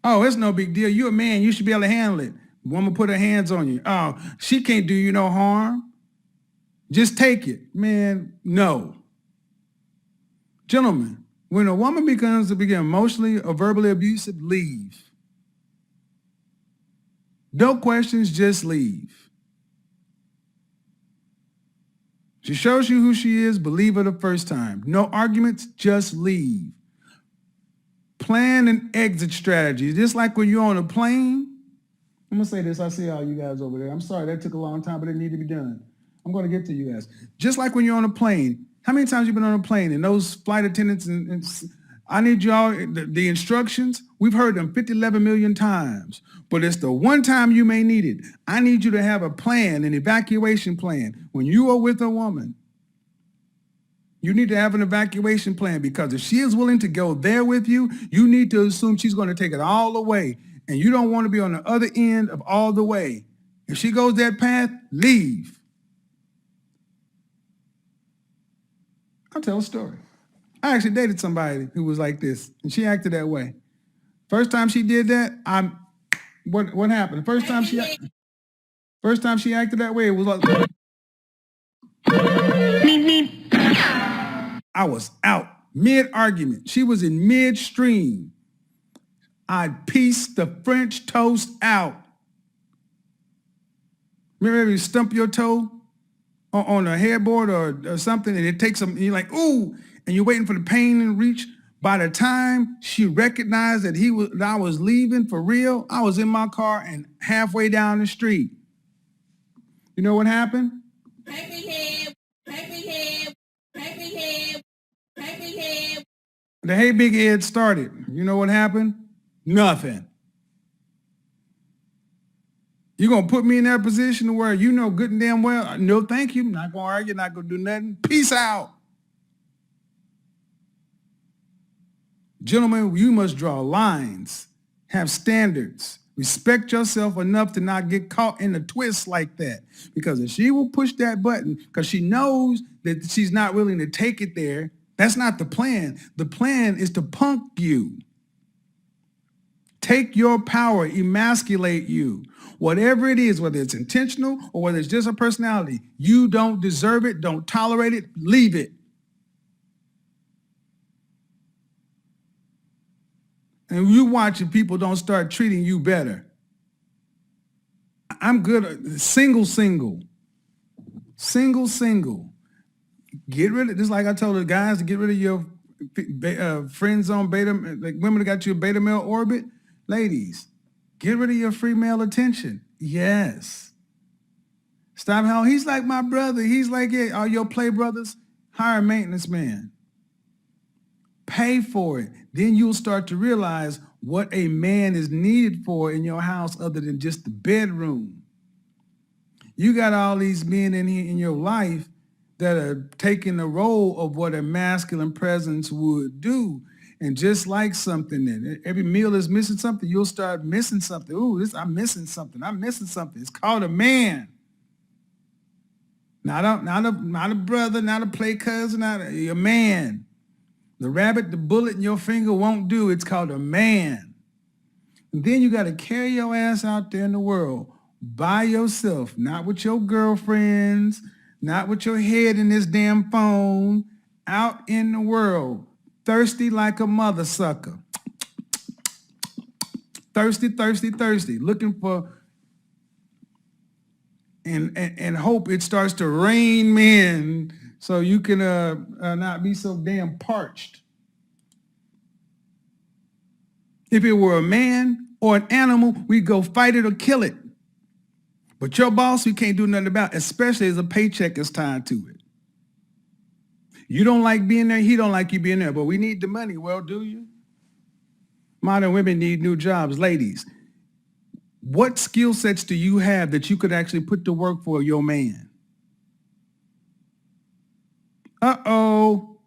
Oh, it's no big deal. You're a man. You should be able to handle it. Woman put her hands on you. Oh, she can't do you no harm. Just take it. Man, no. Gentlemen, when a woman begins to become emotionally or verbally abusive, leave. No questions, just leave. She shows you who she is, believe her the first time. No arguments, just leave. Plan an exit strategy. Just like when you're on a plane. I'm going to say this. I see all you guys over there. I'm sorry that took a long time, but it needed to be done. I'm going to get to you guys. Just like when you're on a plane. How many times have you been on a plane and those flight attendants and I need y'all, the instructions, we've heard them 11 million times, but it's the one time you may need it. I need you to have a plan, an evacuation plan. When you are with a woman, you need to have an evacuation plan because if she is willing to go there with you, you need to assume she's going to take it all the way. And you don't want to be on the other end of all the way. If she goes that path, leave. I'll tell a story. I actually dated somebody who was like this, and she acted that way. First time she did that, what happened? First time she acted that way, it was like I was out mid-argument. She was in midstream. I pieced the French toast out. Remember you stump your toe on a headboard or something, and it takes some, and you're like, ooh, and you're waiting for the pain and reach. By the time she recognized that I was leaving for real, I was in my car and halfway down the street. You know what happened? The hey big head started. You know what happened? Nothing. You're going to put me in that position where you know good and damn well, no thank you, not going to argue, not going to do nothing. Peace out. Gentlemen, you must draw lines, have standards, respect yourself enough to not get caught in a twist like that. Because if she will push that button, because she knows that she's not willing to take it there, that's not the plan. The plan is to punk you. Take your power, emasculate you. Whatever it is, whether it's intentional or whether it's just a personality, you don't deserve it, don't tolerate it, leave it. And you watch if people don't start treating you better. I'm good. Single. Get rid of this. Like I told the guys to get rid of your friend zone beta, like women that got you a beta male orbit. Ladies, get rid of your free male attention. Yes. Stop how he's like my brother. He's like, yeah, all your play brothers, hire a maintenance man. Pay for it. Then you'll start to realize what a man is needed for in your house other than just the bedroom. You got all these men in here in your life that are taking the role of what a masculine presence would do. And just like something that every meal is missing something, you'll start missing something. Ooh, I'm missing something. It's called a man. Not a brother, not a play cousin, not a man. The rabbit, the bullet in your finger won't do. It's called a man. And then you got to carry your ass out there in the world by yourself, not with your girlfriends, not with your head in this damn phone, out in the world, thirsty like a mother sucker. Thirsty, looking for and hope it starts to rain men so you can not be so damn parched. If it were a man or an animal, we'd go fight it or kill it. But your boss, we can't do nothing about, especially as a paycheck is tied to it. You don't like being there, he don't like you being there, but we need the money. Well, do you? Modern women need new jobs. Ladies, what skill sets do you have that you could actually put to work for your man? Uh-oh.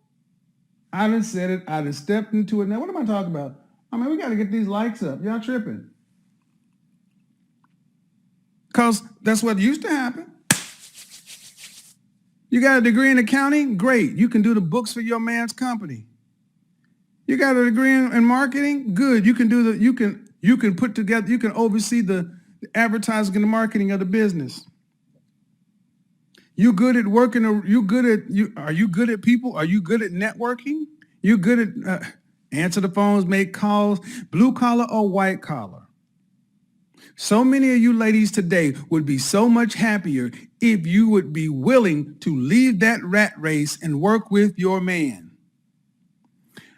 I done said it. I done stepped into it. Now, what am I talking about? I mean, we got to get these likes up. Y'all tripping. Because that's what used to happen. You got a degree in accounting? Great. You can do the books for your man's company. You got a degree in marketing? Good. You can You can put together, you can oversee the advertising and the marketing of the business. You good at working, are you good at people? Are you good at networking? You good at answer the phones, make calls, blue collar or white collar? So many of you ladies today would be so much happier if you would be willing to leave that rat race and work with your man.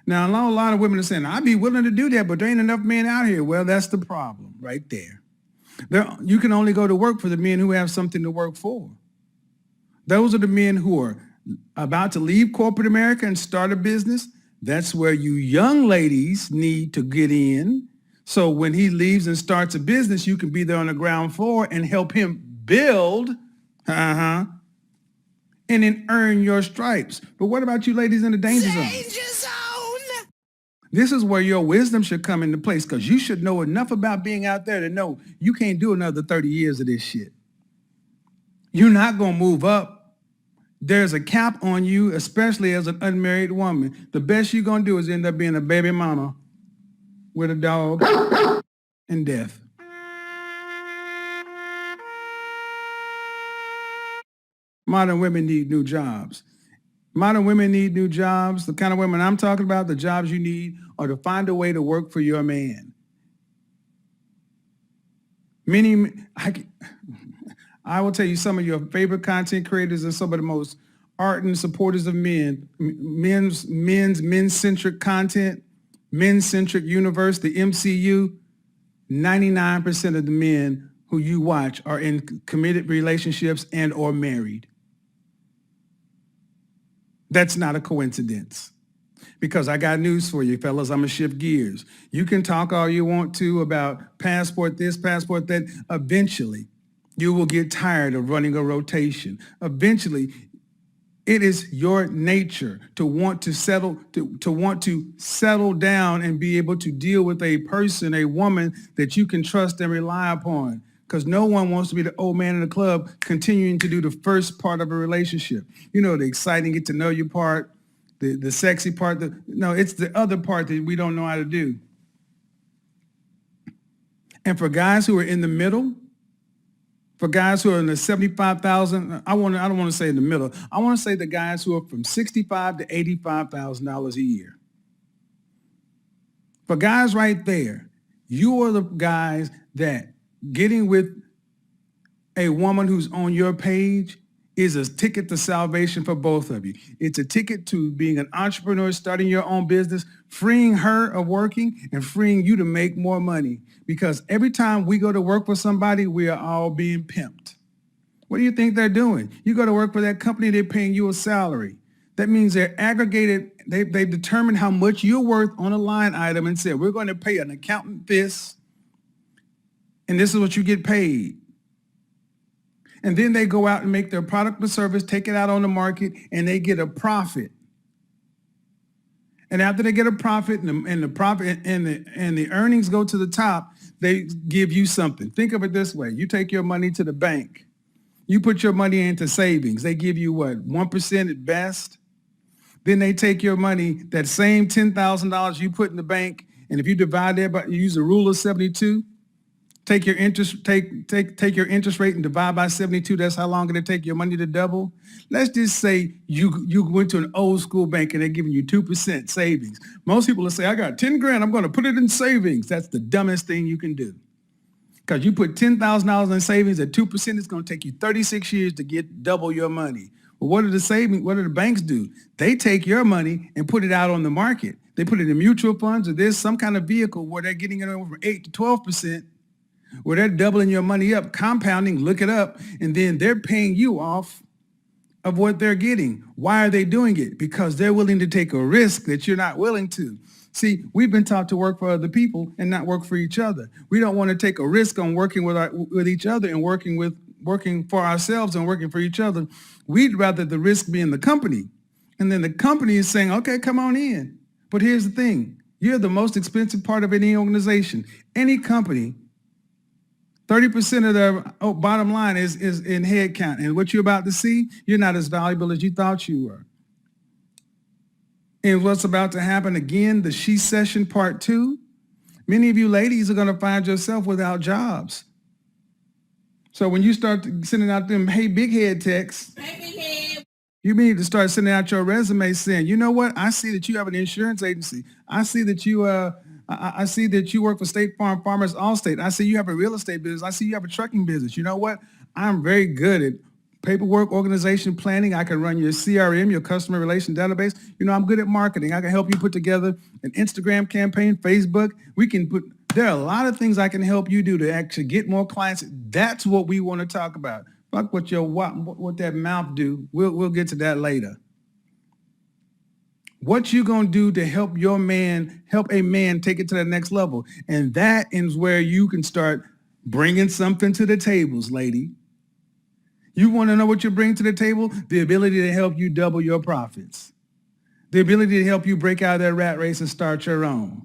Now, a lot of women are saying, I'd be willing to do that, but there ain't enough men out here. Well, that's the problem right there. You can only go to work for the men who have something to work for. Those are the men who are about to leave corporate America and start a business. That's where you young ladies need to get in. So when he leaves and starts a business, you can be there on the ground floor and help him build, and then earn your stripes. But what about you ladies in the danger zone? This is where your wisdom should come into place, because you should know enough about being out there to know you can't do another 30 years of this shit. You're not going to move up. There's a cap on you, especially as an unmarried woman. The best you're going to do is end up being a baby mama with a dog and death. Modern women need new jobs. Modern women need new jobs. The kind of women I'm talking about, the jobs you need are to find a way to work for your man. I will tell you some of your favorite content creators and some of the most ardent supporters of men-centric content, men-centric universe, the MCU. 99% of the men who you watch are in committed relationships and or married. That's not a coincidence. Because I got news for you, fellas. I'm going to shift gears. You can talk all you want to about passport this, passport that. Eventually, you will get tired of running a rotation. Eventually, it is your nature to want to settle down and be able to deal with a person, a woman that you can trust and rely upon. Because no one wants to be the old man in the club continuing to do the first part of a relationship. You know, the exciting get to know you part, the sexy part. No, it's the other part that we don't know how to do. And for guys who are in the middle, for guys who are in the 75,000, I don't want to say in the middle. I want to say the guys who are from $65,000 to $85,000 a year. For guys right there, you are the guys that getting with a woman who's on your page is a ticket to salvation for both of you. It's a ticket to being an entrepreneur, starting your own business, freeing her of working and freeing you to make more money. Because every time we go to work for somebody, we are all being pimped. What do you think they're doing? You go to work for that company, they're paying you a salary. That means they're aggregated. They've determined how much you're worth on a line item and said, we're going to pay an accountant this, and this is what you get paid. And then they go out and make their product or service, take it out on the market, and they get a profit. And after they get a profit and the earnings go to the top, they give you something. Think of it this way. You take your money to the bank. You put your money into savings. They give you what, 1% at best? Then they take your money, that same $10,000 you put in the bank, and if you divide that by, you use the rule of 72, take your interest rate and divide by 72. That's how long it'll take your money to double. Let's just say you went to an old school bank and they're giving you 2% savings. Most people will say, I got 10 grand. I'm going to put it in savings. That's the dumbest thing you can do. Because you put $10,000 in savings at 2%, it's going to take you 36 years to get double your money. Well, what do the banks do? They take your money and put it out on the market. They put it in mutual funds, or there's some kind of vehicle where they're getting it over 8 to 12%. Where they're doubling your money up, compounding, look it up, and then they're paying you off of what they're getting. Why are they doing it? Because they're willing to take a risk that you're not willing to. See, we've been taught to work for other people and not work for each other. We don't want to take a risk on working with each other and working for ourselves and working for each other. We'd rather the risk be in the company. And then the company is saying, okay, come on in. But here's the thing. You're the most expensive part of any organization. Any company, 30% of their bottom line is in head count. And what you're about to see, you're not as valuable as you thought you were. And what's about to happen again, the She Session Part 2, Many of you ladies are going to find yourself without jobs. So when you start sending out them, hey, big head texts, you need to start sending out your resume saying, you know what? I see that you have an insurance agency. I see that I see that you work for State Farm, Farmers Allstate. I see you have a real estate business. I see you have a trucking business. You know what? I'm very good at paperwork, organization, planning. I can run your CRM, your customer relation database. You know, I'm good at marketing. I can help you put together an Instagram campaign, Facebook. There are a lot of things I can help you do to actually get more clients. That's what we want to talk about. Fuck what that mouth do. We'll get to that later. What you gonna do to help a man take it to the next level? And that is where you can start bringing something to the tables, lady. You want to know what you bring to the table? The ability to help you double your profits. The ability to help you break out of that rat race and start your own.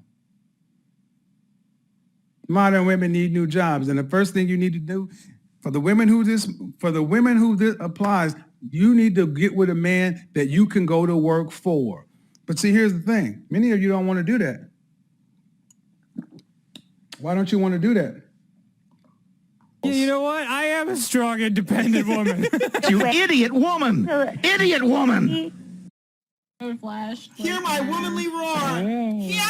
Modern women need new jobs. And the first thing you need to do for the women who this applies, you need to get with a man that you can go to work for. But see, here's the thing. Many of you don't want to do that. Why don't you want to do that? You know what? I am a strong, independent woman. You idiot woman! Idiot woman! Flash. Hear my womanly roar! Yeah!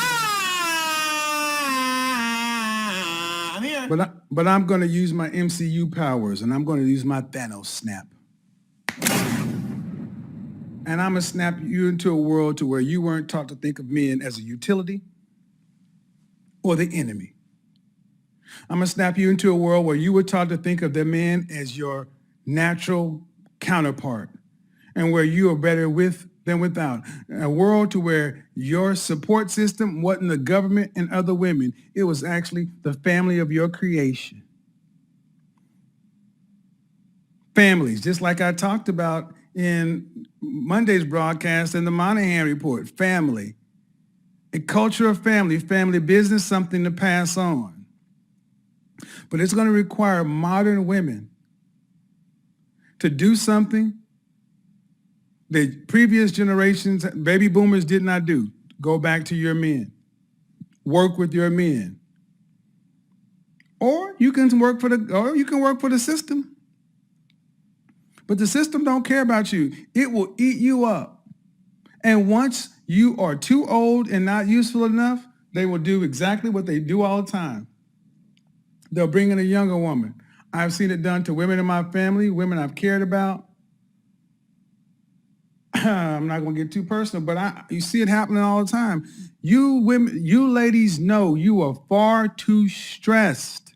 I'm here. But I'm going to use my MCU powers, and I'm going to use my Thanos snap. And I'm going to snap you into a world to where you weren't taught to think of men as a utility or the enemy. I'm going to snap you into a world where you were taught to think of the man as your natural counterpart and where you are better with than without. A world to where your support system wasn't the government and other women. It was actually the family of your creation. Families, just like I talked about in Monday's broadcast and the Monahan Report, family, a culture of family business, something to pass on. But it's going to require modern women to do something that previous generations, baby boomers, did not do. Go back to your men. Work with your men. Or you can work for the system. But the system don't care about you. It will eat you up. And once you are too old and not useful enough, they will do exactly what they do all the time. They'll bring in a younger woman. I've seen it done to women in my family, women I've cared about. I'm not going to get too personal, but you see it happening all the time. You ladies know you are far too stressed.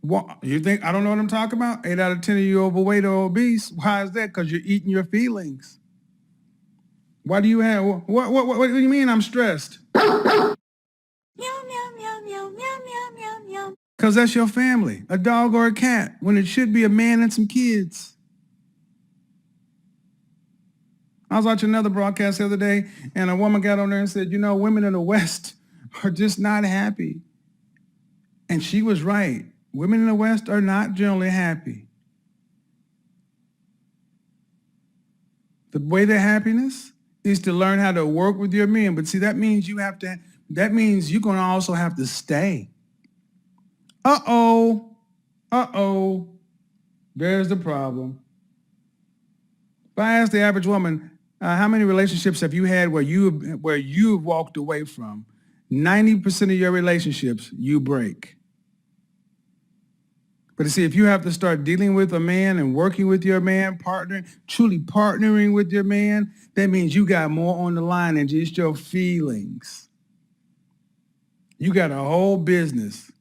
What, you think I don't know what I'm talking about? 8 out of 10 of you overweight or obese. Why is that? Because you're eating your feelings. Why do you have, what do you mean I'm stressed? Because that's your family, a dog or a cat, when it should be a man and some kids. I was watching another broadcast the other day, and a woman got on there and said, you know, women in the West are just not happy. And she was right. Women in the West are not generally happy. The way to happiness is to learn how to work with your men. But see, that means you're going to also have to stay. Uh-oh. There's the problem. If I ask the average woman, how many relationships have you had where you've walked away from? 90% of your relationships you break. But see, if you have to start dealing with a man and working with your man, truly partnering with your man, that means you got more on the line than just your feelings. You got a whole business.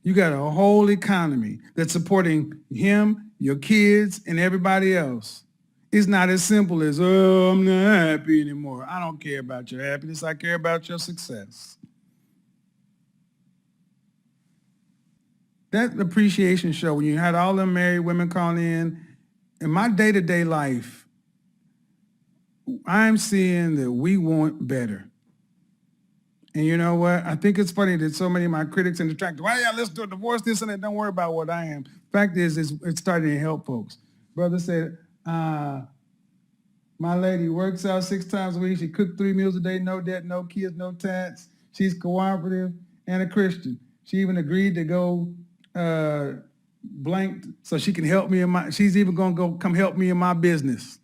You got a whole economy that's supporting him, your kids, and everybody else. It's not as simple as, oh, I'm not happy anymore. I don't care about your happiness. I care about your success. That appreciation show, when you had all them married women calling in my day-to-day life, I'm seeing that we want better. And you know what? I think it's funny that so many of my critics and detractors, why y'all listen to a divorce, this and that, don't worry about what I am. Fact is, it's starting to help folks. Brother said, my lady works out 6 times a week. She cooked 3 meals a day, no debt, no kids, no tats. She's cooperative and a Christian. She even agreed to go blank so she can help me in my, she's even gonna go come help me in my business.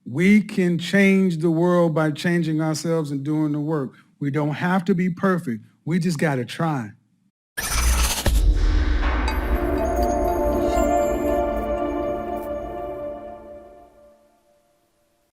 We can change the world by changing ourselves and doing the work. We don't have to be perfect. We just got to try.